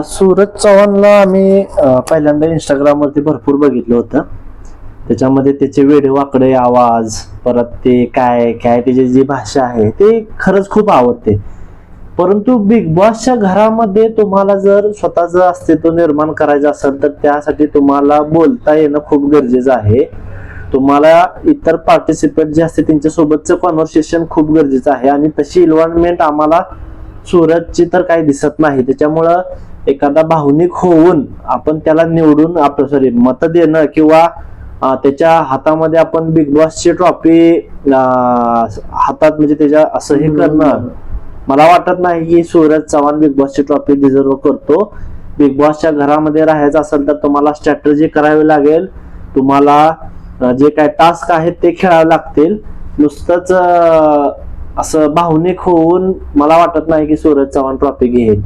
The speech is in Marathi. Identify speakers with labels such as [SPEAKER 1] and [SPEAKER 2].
[SPEAKER 1] सूरज चव्हाणला आम्ही पहिल्यांदा इंस्टाग्रामवरती भरपूर बघितलं होतं. त्याच्यामध्ये त्याचे वेडेवाकडे आवाज, परत ते काय काय त्याची जी भाषा आहे ते खरंच खूप आवडते. परंतु बिग बॉसच्या घरामध्ये तुम्हाला जर स्वतःचं अस्तित्व निर्माण करायचं असेल तर त्यासाठी तुम्हाला बोलता येणं खूप गरजेचं आहे. तुम्हाला इतर पार्टिसिपेंट जे असते त्यांच्यासोबतचं कॉन्व्हर्सेशन खूप गरजेचं आहे आणि तशी इन्व्हॉल्वमेंट आम्हाला सूरजची तर काही दिसत नाही. त्याच्यामुळं एखादा भावनिक होऊन आपण त्याला निवडून आपलं मत देणं किंवा त्याच्या हातामध्ये आपण बिग बॉसची ट्रॉफी हातात म्हणजे त्याच्या असं हे करणं, मला वाटत नाही की सूरज चव्हाण बिग बॉसची ट्रॉफी डिझर्व करतो. बिग बॉसच्या घरामध्ये राहायचं असेल तर तुम्हाला स्ट्रॅटेजी करावी लागेल. तुम्हाला जे काय टास्क आहेत ते खेळावे लागतील. नुसतंच असं भावनिक होऊन मला वाटत नाही की सूरज चव्हाण ट्रॉफी घेईल.